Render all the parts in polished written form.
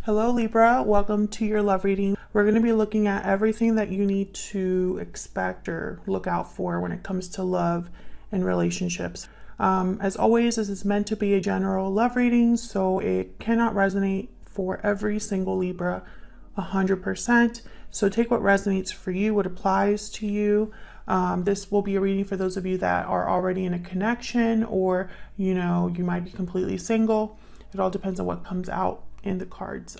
Hello Libra, welcome to your love reading. We're going to be looking at everything that you need to expect or look out for when it comes to love and relationships. As always, this is meant to be a general love reading, so it cannot resonate for every single Libra 100%. So take what resonates for you, what applies to you. This will be a reading for those of you that are already in a connection, or you might be completely single. It all depends on what comes out in the cards.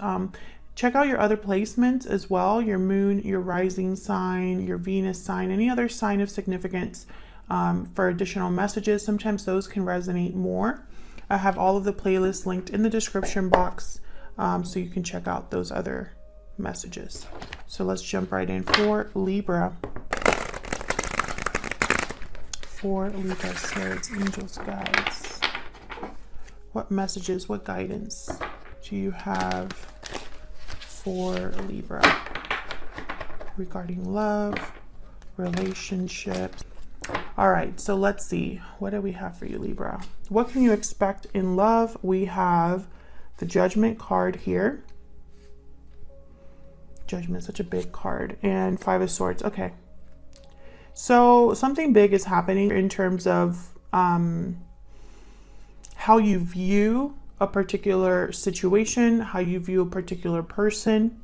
Check out your other placements as well, your moon, your rising sign, your Venus sign, any other sign of significance for additional messages. Sometimes those can resonate more. I have all of the playlists linked in the description box, so you can check out those other messages. So let's jump right in for Libra. For Libra, spirits, angels, guides. What messages, what guidance do you have for Libra regarding love, relationships? All right, so let's see. What do we have for you, Libra? What can you expect in love? We have the Judgment card here. Judgment, such a big card. And Five of Swords. Okay. So something big is happening in terms of how you view a particular situation, how you view a particular person.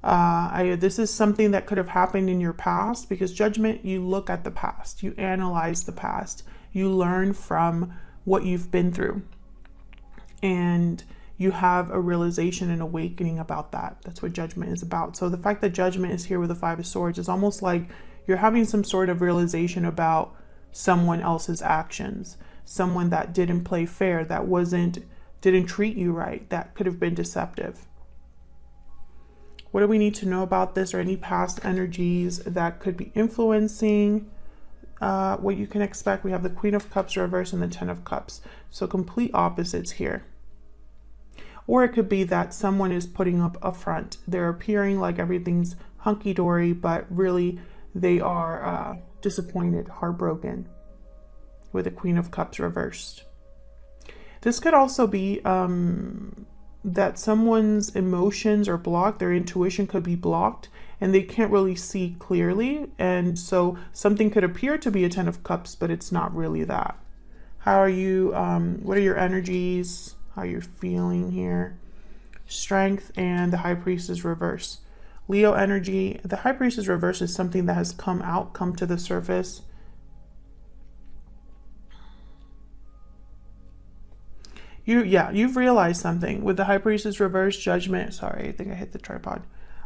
This is something that could have happened in your past, because Judgment, you look at the past, you analyze the past, you learn from what you've been through, and you have a realization and awakening about that. That's what Judgment is about. So the fact that Judgment is here with the Five of Swords is almost like you're having some sort of realization about someone else's actions, someone that didn't play fair, that didn't treat you right, that could have been deceptive. What do we need to know about this, or any past energies that could be influencing what you can expect? We have the Queen of Cups reversed and the Ten of Cups. So complete opposites here. Or it could be that someone is putting up a front. They're appearing like everything's hunky-dory, but really they are disappointed, heartbroken, with the Queen of Cups reversed. This could also be that someone's emotions are blocked, their intuition could be blocked, and they can't really see clearly. And so something could appear to be a Ten of Cups, but it's not really that. How are you? What are your energies? How you're feeling here? Strength and the High Priestess reverse. Leo energy. The High Priestess reverse is something that has come to the surface. You've realized something with the High Priestess reverse, Judgment. Sorry, I think I hit the tripod.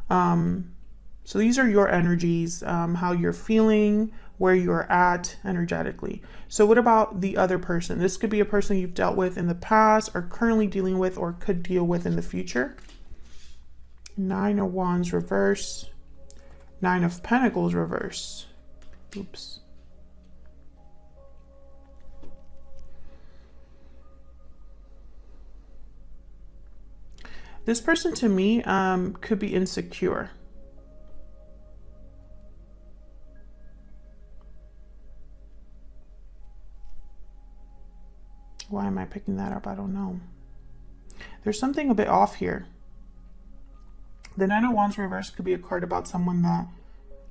So these are your energies, how you're feeling, where you're at energetically. So what about the other person? This could be a person you've dealt with in the past, or currently dealing with, or could deal with in the future. Nine of Wands reverse. Nine of Pentacles reverse. Oops. This person, to me, could be insecure. Why am I picking that up? I don't know. There's something a bit off here. The Nine of Wands reverse could be a card about someone that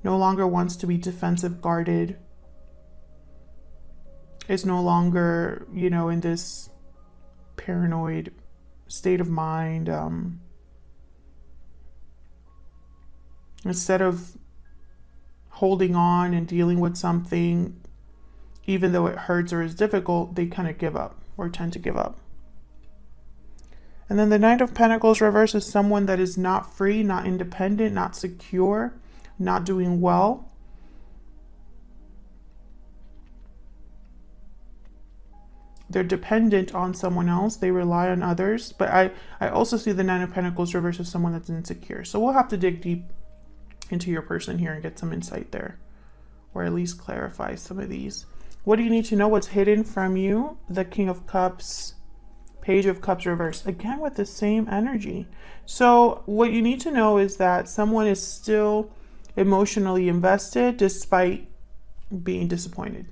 no longer wants to be defensive, guarded, is no longer, in this paranoid state of mind. Instead of holding on and dealing with something, even though it hurts or is difficult, they kind of give up, or tend to give up. And then the Knight of Pentacles reverse is someone that is not free, not independent, not secure, not doing well. They're dependent on someone else. They rely on others. But I also see the Nine of Pentacles reverse as someone that's insecure. So we'll have to dig deep into your person here and get some insight there, or at least clarify some of these. What do you need to know? What's hidden from you? The King of Cups, Page of Cups reverse, again with the same energy. So what you need to know is that someone is still emotionally invested despite being disappointed.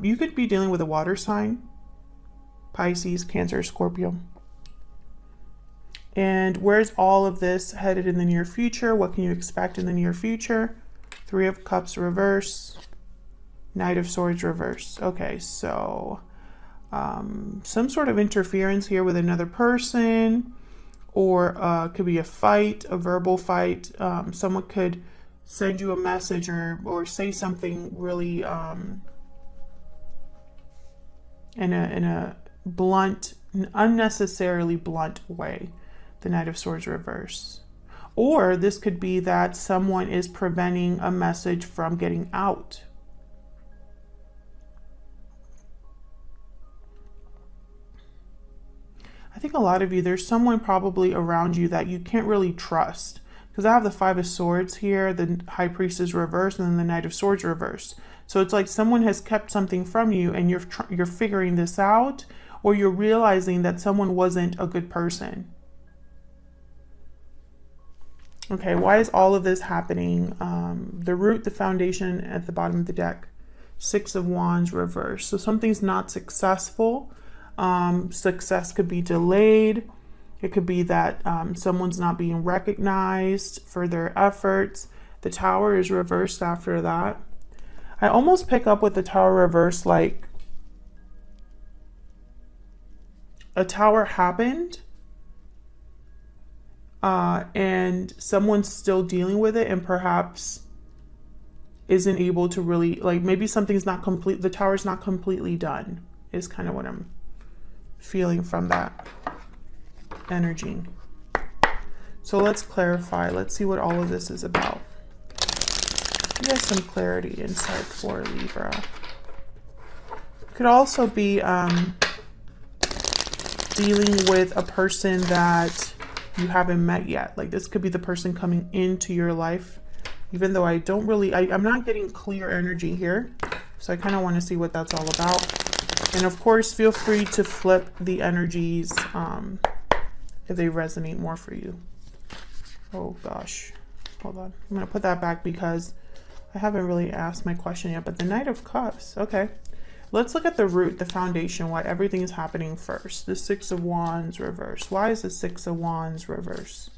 You could be dealing with a water sign, Pisces, Cancer, Scorpio. And where's all of this headed in the near future? What can you expect in the near future? Three of Cups reverse, Knight of Swords reverse. Okay, so some sort of interference here with another person, or could be a fight, a verbal fight. Someone could send you a message or say something really in a blunt, unnecessarily blunt way. The Knight of Swords reverse. Or this could be that someone is preventing a message from getting out. I think a lot of you, there's someone probably around you that you can't really trust. Because I have the Five of Swords here, the High Priestess reverse, and then the Knight of Swords reverse. So it's like someone has kept something from you and you're figuring this out, or you're realizing that someone wasn't a good person. Okay, why is all of this happening? The root, the foundation at the bottom of the deck. Six of Wands reverse. So something's not successful. Success could be delayed. It could be that someone's not being recognized for their efforts. The Tower is reversed after that. I almost pick up with the Tower reverse like a tower happened and someone's still dealing with it and perhaps isn't able to really, like, maybe something's not complete, the tower's not completely done, is kind of what I'm feeling from that energy. So let's clarify. Let's see what all of this is about. You have some clarity inside for Libra. Could also be dealing with a person that you haven't met yet. Like this could be the person coming into your life, even though I don't really, I'm not getting clear energy here. So I kind of want to see what that's all about. And of course, feel free to flip the energies if they resonate more for you. Oh gosh, hold on. I'm going to put that back because I haven't really asked my question yet, but the Knight of Cups, okay. Let's look at the root, the foundation, why everything is happening first. The Six of Wands reverse. Why is the Six of Wands reverse?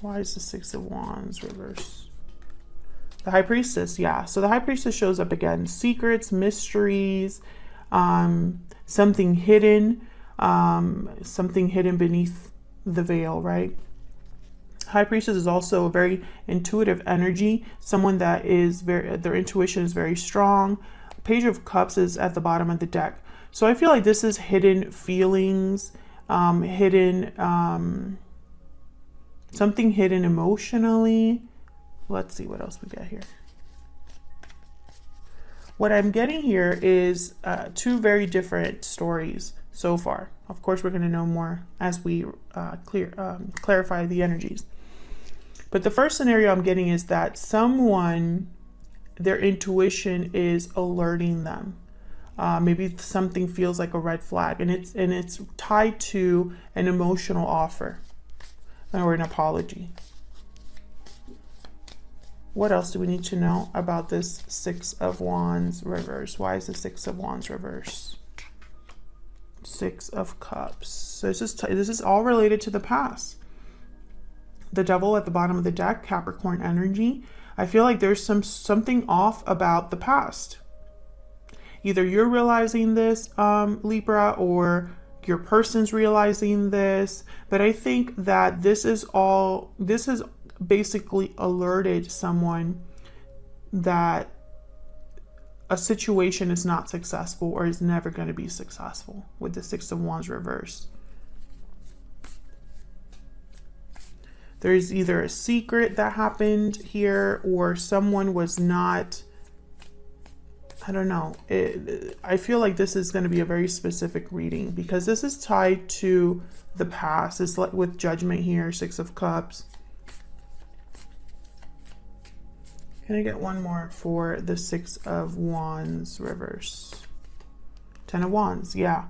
Why is the Six of Wands reverse? The High Priestess, yeah. So the High Priestess shows up again. Secrets, mysteries, something hidden beneath the veil, right? High Priestess is also a very intuitive energy. Someone that is their intuition is very strong. Page of Cups is at the bottom of the deck. So I feel like this is hidden feelings, something hidden emotionally. Let's see what else we get here. What I'm getting here is two very different stories so far. Of course, we're going to know more as we clarify the energies. But the first scenario I'm getting is that someone, their intuition is alerting them. Maybe something feels like a red flag, and it's tied to an emotional offer or an apology. What else do we need to know about this Six of Wands reverse? Why is the Six of Wands reverse? Six of Cups. So this is all related to the past. The Devil at the bottom of the deck, Capricorn energy. I feel like there's something off about the past. Either you're realizing this, Libra, or your person's realizing this. But I think that this has basically alerted someone that a situation is not successful or is never going to be successful with the Six of Wands reverse. There's either a secret that happened here or someone was not, I don't know. I feel like this is going to be a very specific reading because this is tied to the past. It's like with Judgment here, Six of Cups. Can I get one more for the Six of Wands reverse? Ten of Wands, yeah.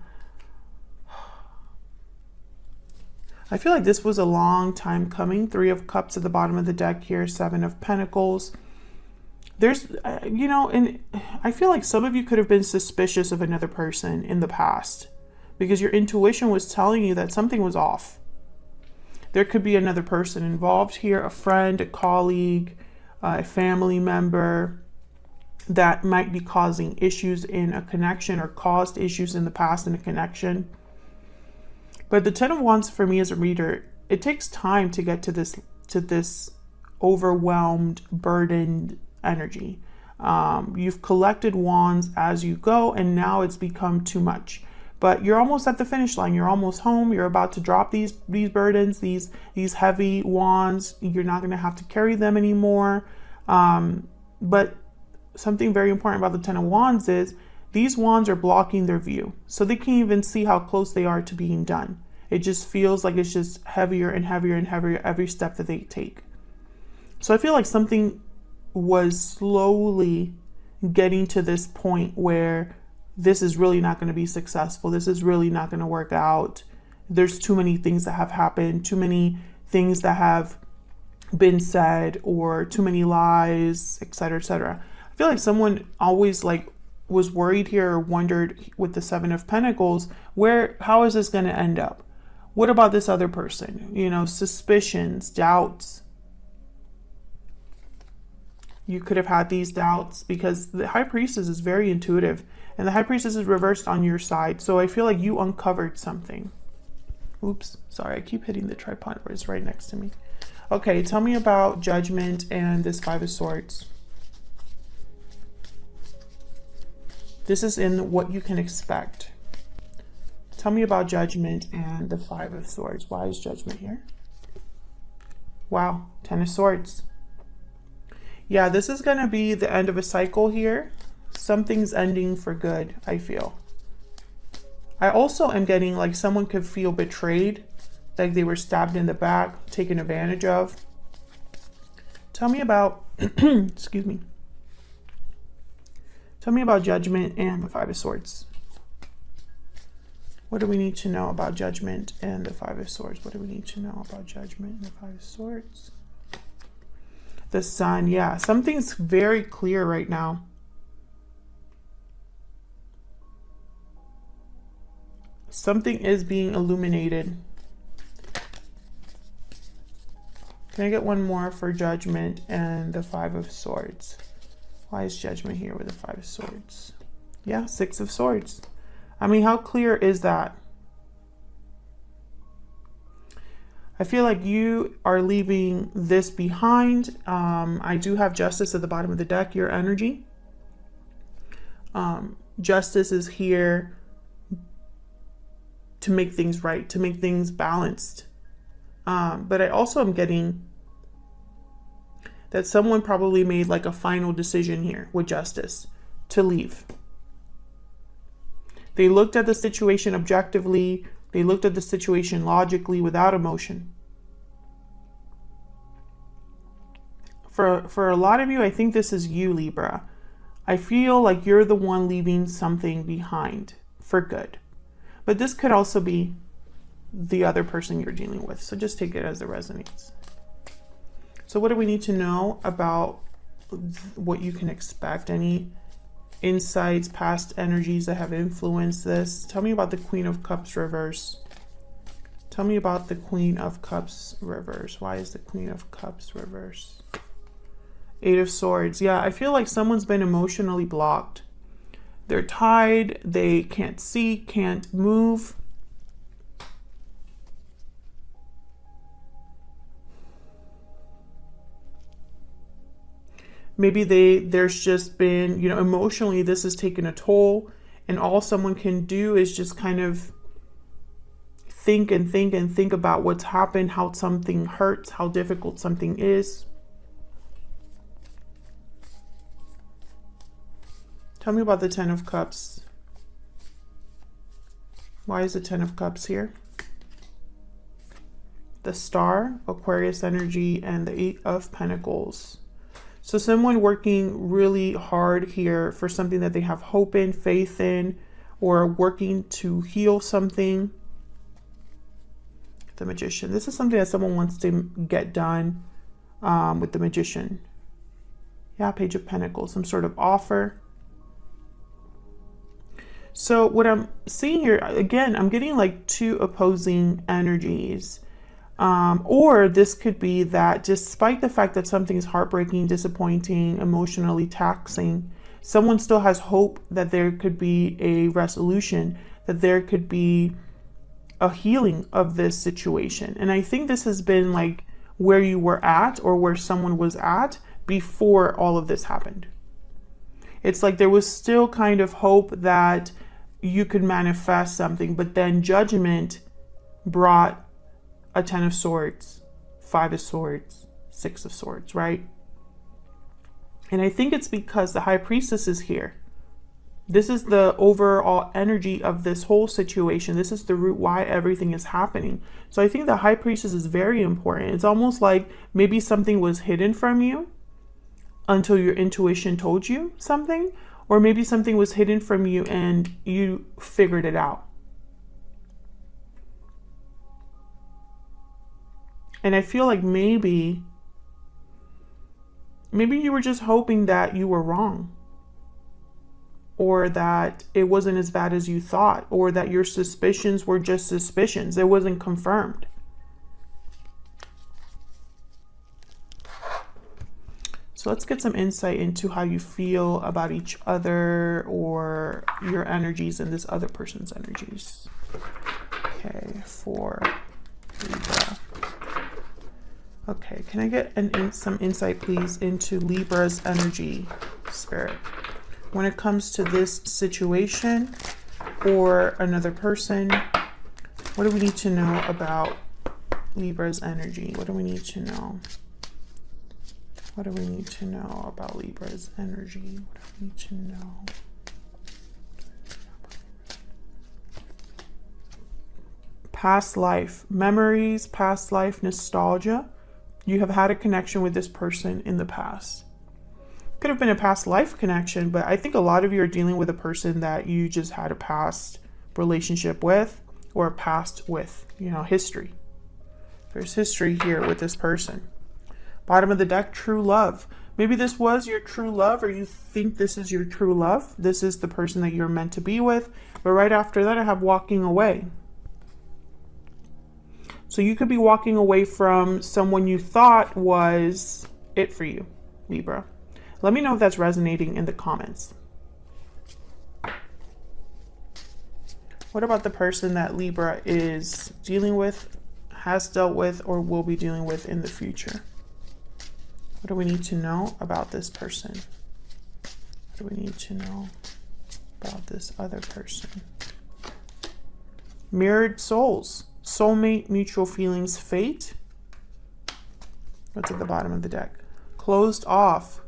I feel like this was a long time coming. Three of Cups at the bottom of the deck here, Seven of Pentacles. There's, and I feel like some of you could have been suspicious of another person in the past because your intuition was telling you that something was off. there could be another person involved here, a friend, a colleague, a family member that might be causing issues in a connection or caused issues in the past in a connection. But the Ten of Wands for me as a reader, it takes time to get to this overwhelmed, burdened energy. You've collected wands as you go, and now it's become too much. But you're almost at the finish line. You're almost home. You're about to drop these burdens, these heavy wands. You're not going to have to carry them anymore. But something very important about the Ten of Wands is these wands are blocking their view. So they can't even see how close they are to being done. It just feels like it's just heavier and heavier and heavier every step that they take. So I feel like something was slowly getting to this point where this is really not going to be successful. This is really not going to work out. There's too many things that have happened, too many things that have been said, or too many lies, etc., etc. I feel like someone always was worried here or wondered with the Seven of Pentacles, how is this going to end up? What about this other person? You know, suspicions, doubts. You could have had these doubts because the High Priestess is very intuitive, and the High Priestess is reversed on your side. So I feel like you uncovered something. Oops, sorry, I keep hitting the tripod where it's right next to me. Okay, tell me about Judgment and this Five of Swords. This is in what you can expect. Tell me about Judgment and the Five of Swords. Why is Judgment here? Wow, Ten of Swords. Yeah, this is going to be the end of a cycle here. Something's ending for good, I feel. I also am getting like someone could feel betrayed, like they were stabbed in the back, taken advantage of. Tell me about, excuse me. Tell me about Judgment and the Five of Swords. What do we need to know about Judgment and the Five of Swords? What do we need to know about Judgment and the Five of Swords? The Sun, yeah. Something's very clear right now. Something is being illuminated. Can I get one more for Judgment and the Five of Swords? Why is Judgment here with the Five of Swords? Yeah, Six of Swords. I mean, how clear is that? I feel like you are leaving this behind. I do have Justice at the bottom of the deck, your energy. Justice is here to make things right, to make things balanced. But I also am getting that someone probably made like a final decision here with Justice to leave. They looked at the situation objectively. They looked at the situation logically without emotion. For a lot of you, I think this is you, Libra. I feel like you're the one leaving something behind for good. But this could also be the other person you're dealing with. So just take it as it resonates. So what do we need to know about what you can expect? Any insights, past energies that have influenced this? Tell me about the Queen of Cups reverse. Tell me about the Queen of Cups reverse. Why is the Queen of Cups reverse? Eight of Swords. Yeah, I feel like someone's been emotionally blocked. They're tied. They can't see, can't move. Maybe there's just been, you know, emotionally this has taken a toll, and all someone can do is just kind of think and think and think about what's happened, how something hurts, how difficult something is. Tell me about the Ten of Cups. Why is the Ten of Cups here? The Star, Aquarius energy, and the Eight of Pentacles. So someone working really hard here for something that they have hope in, faith in, or working to heal something. The Magician. This is something that someone wants to get done with the Magician. Yeah, Page of Pentacles, some sort of offer. So what I'm seeing here, again, I'm getting like two opposing energies. Or this could be that despite the fact that something is heartbreaking, disappointing, emotionally taxing, someone still has hope that there could be a resolution, that there could be a healing of this situation. And I think this has been like where you were at, or where someone was at before all of this happened. It's like there was still kind of hope that you could manifest something, but then judgment brought a 10 of Swords, 5 of Swords, 6 of Swords, right? And I think it's because the High Priestess is here. This is the overall energy of this whole situation. This is the root why everything is happening. So I think the High Priestess is very important. It's almost like maybe something was hidden from you until your intuition told you something, or maybe something was hidden from you and you figured it out. And I feel like maybe you were just hoping that you were wrong, or that it wasn't as bad as you thought, or that your suspicions were just suspicions. It wasn't confirmed. So let's get some insight into how you feel about each other, or your energies and this other person's energies. Okay, for Libra. Okay, can I get some insight, please, into Libra's energy, Spirit, when it comes to this situation or another person? What do we need to know about Libra's energy? What do we need to know? What do we need to know about Libra's energy? What do we need to know? Past life, memories, past life, nostalgia. You have had a connection with this person in the past. Could have been a past life connection, but I think a lot of you are dealing with a person that you just had a past relationship with, or a past with, history. There's history here with this person. Bottom of the deck, true love. Maybe this was your true love, or you think this is your true love. This is the person that you're meant to be with. But right after that, I have walking away. So you could be walking away from someone you thought was it for you, Libra. Let me know if that's resonating in the comments. What about the person that Libra is dealing with, has dealt with, or will be dealing with in the future? What do we need to know about this person? What do we need to know about this other person? Mirrored souls. Soulmate, mutual feelings, fate. What's at the bottom of the deck? Closed off,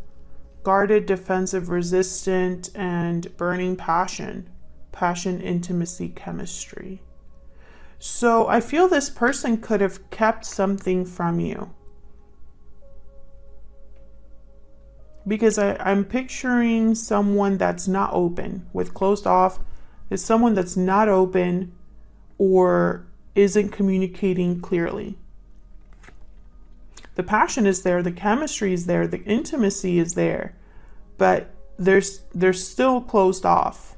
guarded, defensive, resistant, and burning passion. Passion, intimacy, chemistry. So I feel this person could have kept something from you. Because I'm picturing someone that's not open. With closed off, is someone that's not open or isn't communicating clearly. The passion is there, the chemistry is there, the intimacy is there, but they're still closed off.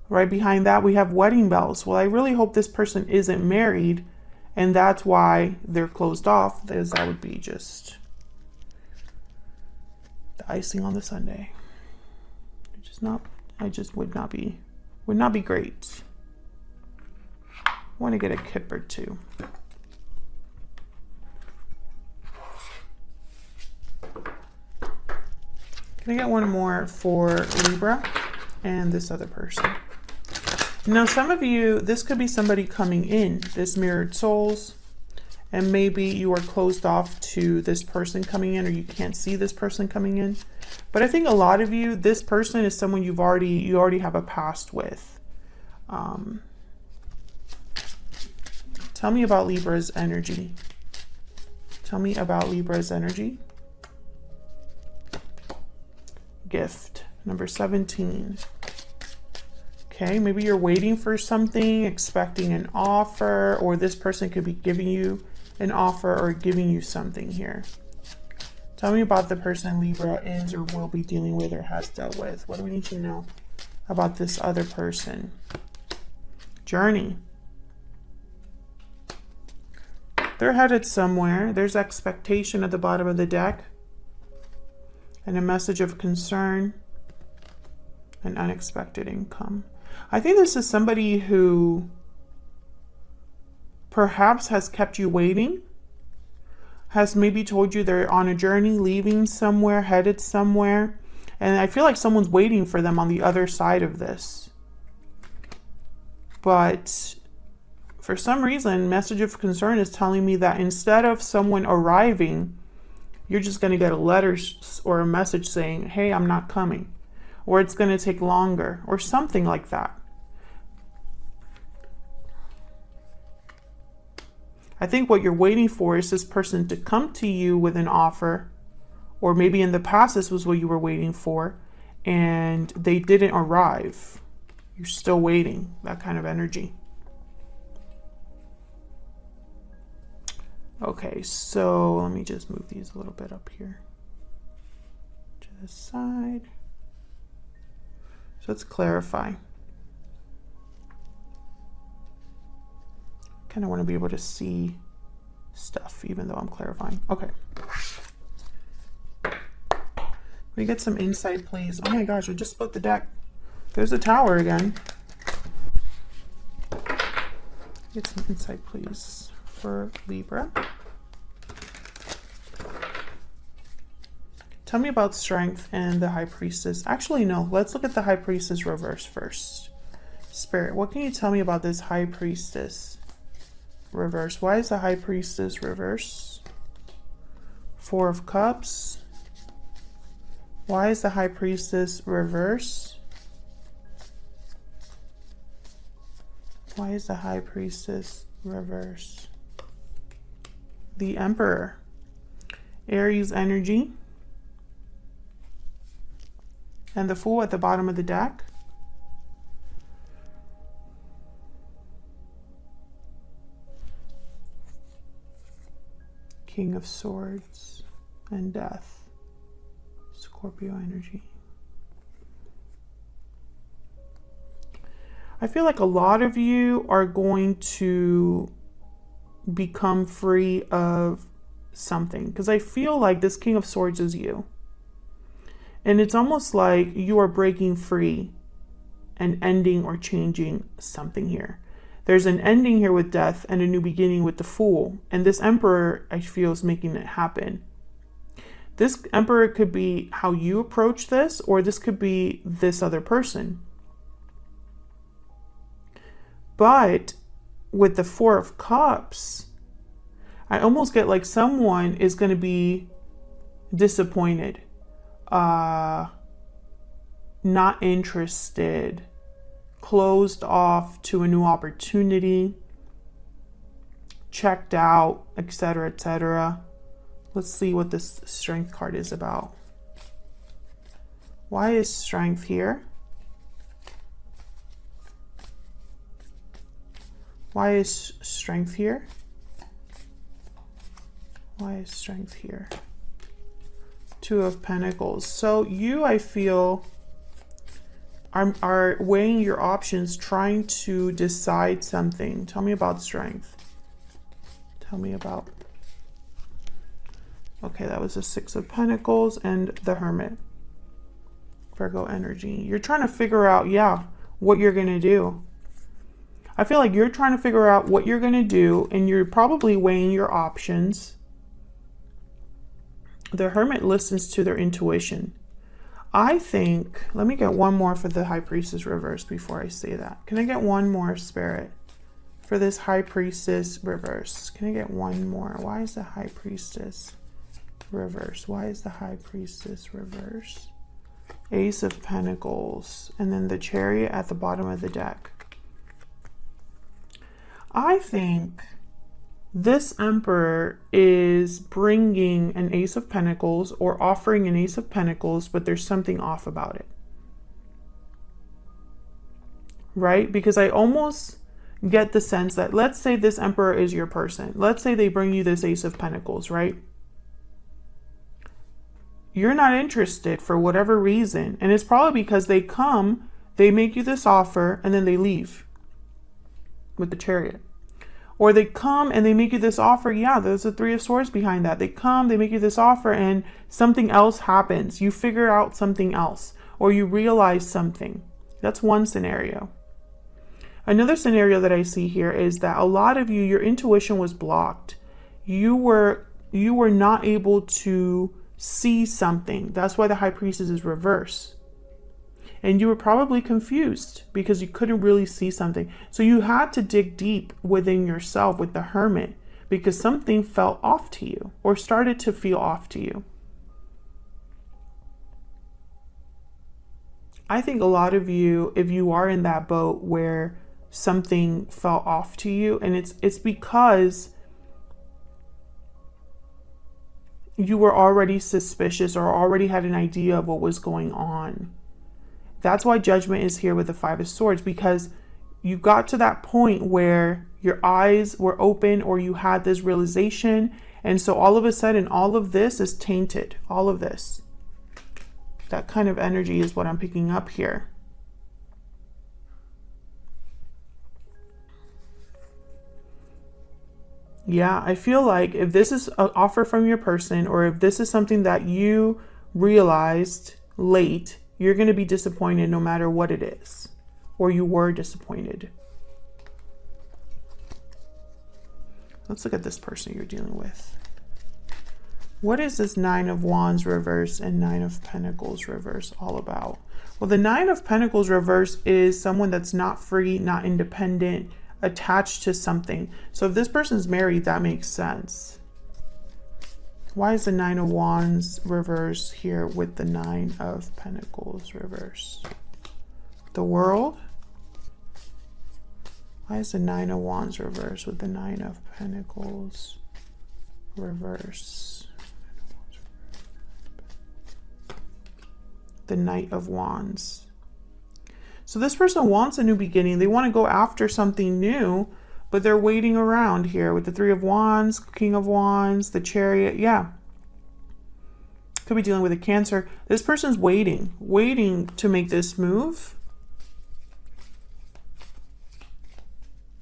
Right behind that, we have wedding bells. Well, I really hope this person isn't married, and that's why they're closed off, because that would be just the icing on the sundae. Would not be great. I want to get a kip or two. Can I get one more for Libra and this other person? Now, some of you, this could be somebody coming in, this mirrored souls, and maybe you are closed off to this person coming in, or you can't see this person coming in. But I think a lot of you, this person is someone you already have a past with. Tell me about Libra's energy. Tell me about Libra's energy. Gift, number 17. Okay, maybe you're waiting for something, expecting an offer, or this person could be giving you an offer or giving you something here. Tell me about the person Libra is or will be dealing with or has dealt with. What do we need to know about this other person? Journey. They're headed somewhere. There's expectation at the bottom of the deck. And a message of concern. And unexpected income. I think this is somebody who perhaps has kept you waiting. Has maybe told you they're on a journey, leaving somewhere, headed somewhere. And I feel like someone's waiting for them on the other side of this. But for some reason, message of concern is telling me that instead of someone arriving, you're just going to get a letter or a message saying, hey, I'm not coming. Or it's going to take longer or something like that. I think what you're waiting for is this person to come to you with an offer, or maybe in the past this was what you were waiting for and they didn't arrive. You're still waiting, that kind of energy. Okay, so let me just move these a little bit up here to the side. So let's clarify. Kind of want to be able to see stuff even though I'm clarifying. Okay. We get some insight, please. Oh my gosh, I just split the deck. There's the Tower again. Get some insight, please, for Libra. Tell me about Strength and the High Priestess. Actually, no. Let's look at the High Priestess reverse first. Spirit, what can you tell me about this High Priestess reverse? Why is the High Priestess reverse? Four of Cups. Why is the High Priestess reverse? Why is the High Priestess reverse? The Emperor. Aries energy. And the Fool at the bottom of the deck. King of Swords and Death. Scorpio energy. I feel like a lot of you are going to become free of something, because I feel like this King of Swords is you. And it's almost like you are breaking free and ending or changing something here. There's an ending here with Death and a new beginning with the Fool. And this Emperor, I feel, is making it happen. This Emperor could be how you approach this, or this could be this other person. But with the Four of Cups, I almost get like someone is going to be disappointed, not interested, closed off to a new opportunity, checked out, etc., etc. Let's see what this Strength card is about. Why is Strength here? Why is Strength here? Why is Strength here? Two of Pentacles. So you, I feel, are weighing your options, trying to decide something. Tell me about Strength. Tell me about... Okay, that was the Six of Pentacles and the Hermit. Virgo energy. You're trying to figure out, yeah, what you're going to do. I feel like you're trying to figure out what you're going to do, and you're probably weighing your options. The Hermit listens to their intuition. I think, let me get one more for the High Priestess reverse before I say that. Can I get one more, Spirit, for this High Priestess reverse? Can I get one more? Why is the High Priestess reverse? Why is the High Priestess reverse? Ace of Pentacles, and then the Chariot at the bottom of the deck. I think this Emperor is bringing an Ace of Pentacles or offering an Ace of Pentacles, but there's something off about it. Right? Because I almost get the sense that, let's say this Emperor is your person. Let's say they bring you this Ace of Pentacles, right? You're not interested for whatever reason. And it's probably because they come, they make you this offer, and then they leave with the Chariot. Or they come and they make you this offer. Yeah, there's a Three of Swords behind that. They come, they make you this offer, and something else happens. You figure out something else, or you realize something. That's one scenario. Another scenario that I see here is that a lot of you, your intuition was blocked. You were not able to see something. That's why the High Priestess is reversed. And you were probably confused because you couldn't really see something. So you had to dig deep within yourself with the Hermit because something felt off to you or started to feel off to you. I think a lot of you, if you are in that boat where something fell off to you, and it's because you were already suspicious or already had an idea of what was going on. That's why Judgment is here with the Five of Swords, because you got to that point where your eyes were open or you had this realization. And so all of a sudden, all of this is tainted. All of this. That kind of energy is what I'm picking up here. Yeah, I feel like if this is an offer from your person, or if this is something that you realized late, you're going to be disappointed no matter what it is, or you were disappointed. Let's look at this person you're dealing with. What is this Nine of Wands reverse and Nine of Pentacles reverse all about? Well, the Nine of Pentacles reverse is someone that's not free, not independent, attached to something. So if this person's married, that makes sense. Why is the Nine of Wands reverse here with the Nine of Pentacles reverse? The World? Why is the Nine of Wands reverse with the Nine of Pentacles reverse? The Knight of Wands. So this person wants a new beginning. They want to go after something new, but they're waiting around here with the Three of Wands, King of Wands, the Chariot. Yeah. Could be dealing with a Cancer. This person's waiting to make this move.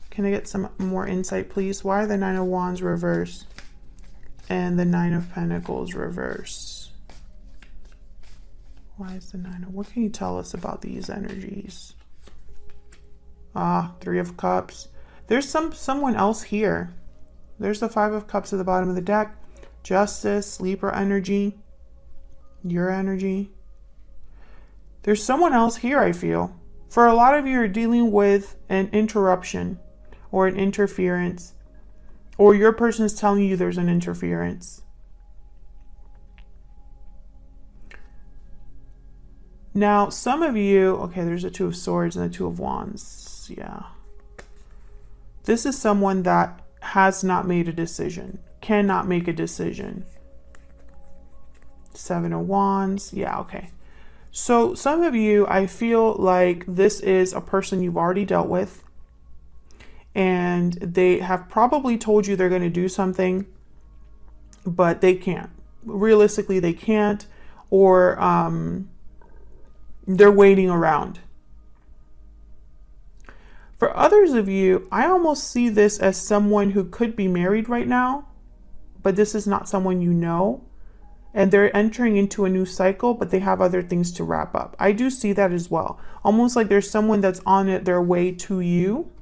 Can I get some more insight, please? Why the Nine of Wands reverse and the Nine of Pentacles reverse? Why is the Nine of... What can you tell us about these energies? Three of Cups. There's someone else here. There's the Five of Cups at the bottom of the deck. Justice, Libra energy, your energy. There's someone else here, I feel. For a lot of you, you're dealing with an interruption or an interference, or your person is telling you there's an interference. Now, some of you, okay, there's a Two of Swords and a Two of Wands. Yeah. This is someone that has not made a decision, cannot make a decision. Seven of Wands. Yeah, okay. So some of you, I feel like this is a person you've already dealt with, and they have probably told you they're going to do something, but they can't. Realistically, they can't, or they're waiting around. For others of you, I almost see this as someone who could be married right now, but this is not someone you know, and they're entering into a new cycle, but they have other things to wrap up. I do see that as well. Almost like there's someone that's on their way to you,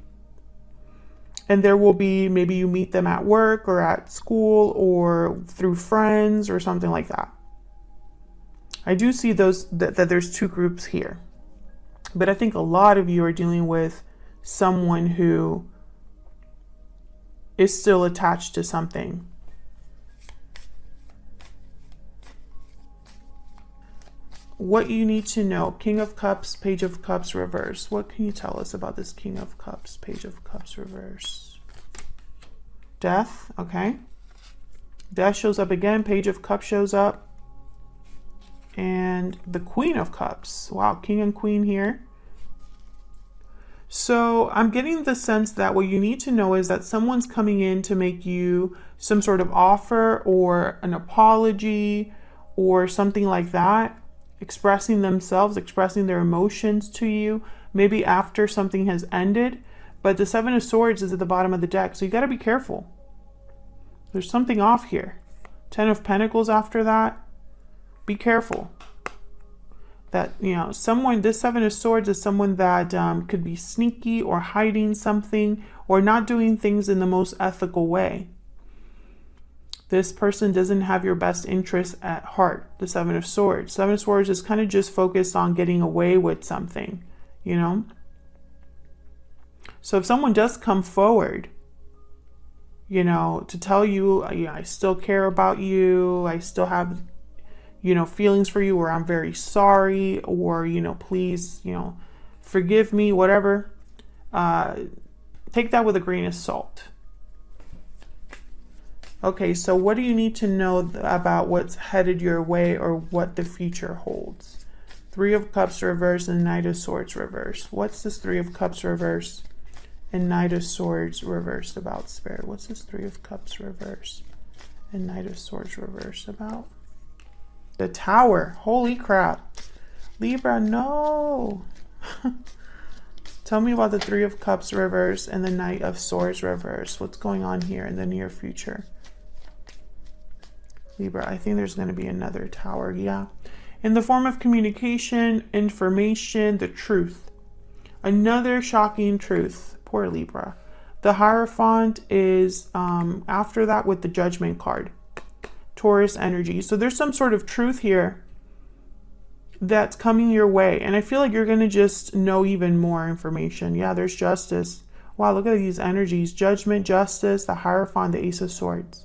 and there will be, maybe you meet them at work or at school or through friends or something like that. I do see that there's two groups here, but I think a lot of you are dealing with someone who is still attached to something. What you need to know. King of Cups, Page of Cups reverse. What can you tell us about this King of Cups, Page of Cups reverse? Death, okay. Death shows up again. Page of Cups shows up. And the Queen of Cups. Wow, King and Queen here. So I'm getting the sense that what you need to know is that someone's coming in to make you some sort of offer or an apology or something like that, expressing themselves, expressing their emotions to you, maybe after something has ended. But the Seven of Swords is at the bottom of the deck, so you got to be careful. There's something off here. Ten of Pentacles after that. Be careful. That, you know, someone, this Seven of Swords is someone that could be sneaky or hiding something or not doing things in the most ethical way. This person doesn't have your best interests at heart, the Seven of Swords. Seven of Swords is kind of just focused on getting away with something, you know. So if someone does come forward, you know, to tell you, yeah, I still care about you, I still have, you know, feelings for you, or I'm very sorry, or, you know, please, you know, forgive me, whatever, take that with a grain of salt. Okay, so what do you need to know about what's headed your way or what the future holds? Three of Cups reverse and Knight of Swords reverse. What's this Three of Cups reverse and Knight of Swords reversed about, Spirit? What's this Three of Cups reverse and Knight of Swords reversed about? The Tower. Holy crap. Libra, no. Tell me about the Three of Cups reverse and the Knight of Swords reverse. What's going on here in the near future? Libra, I think there's going to be another Tower, yeah. In the form of communication, information, the truth. Another shocking truth. Poor Libra. The Hierophant is after that with the Judgment card. Taurus energy. So there's some sort of truth here that's coming your way. And I feel like you're going to just know even more information. Yeah, there's Justice. Wow, look at these energies. Judgment, Justice, the Hierophant, the Ace of Swords.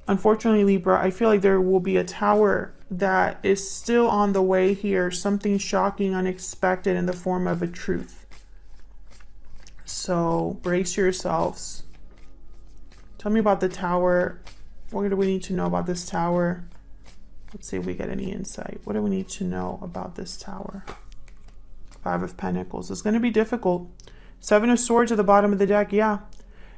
Unfortunately, Libra, I feel like there will be a Tower that is still on the way here. Something shocking, unexpected in the form of a truth. So brace yourselves. Tell me about the Tower. What do we need to know about this Tower? Let's see if we get any insight. What do we need to know about this Tower? Five of Pentacles. It's going to be difficult. Seven of Swords at the bottom of the deck. Yeah.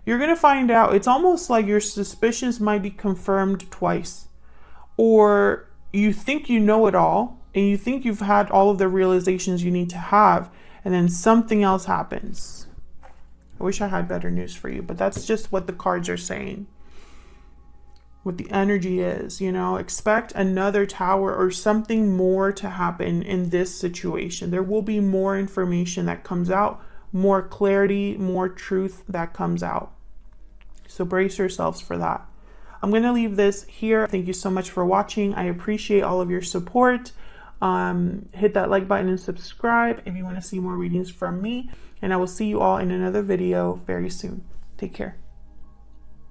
You're going to find out. It's almost like your suspicions might be confirmed twice. Or you think you know it all. And you think you've had all of the realizations you need to have. And then something else happens. I wish I had better news for you. But that's just what the cards are saying. What the energy is, you know, expect another Tower or something more to happen in this situation. There will be more information that comes out, more clarity, more truth that comes out. So brace yourselves for that. I'm going to leave this here. Thank you so much for watching. I appreciate all of your support. Hit that like button and subscribe if you want to see more readings from me. And I will see you all in another video very soon. Take care.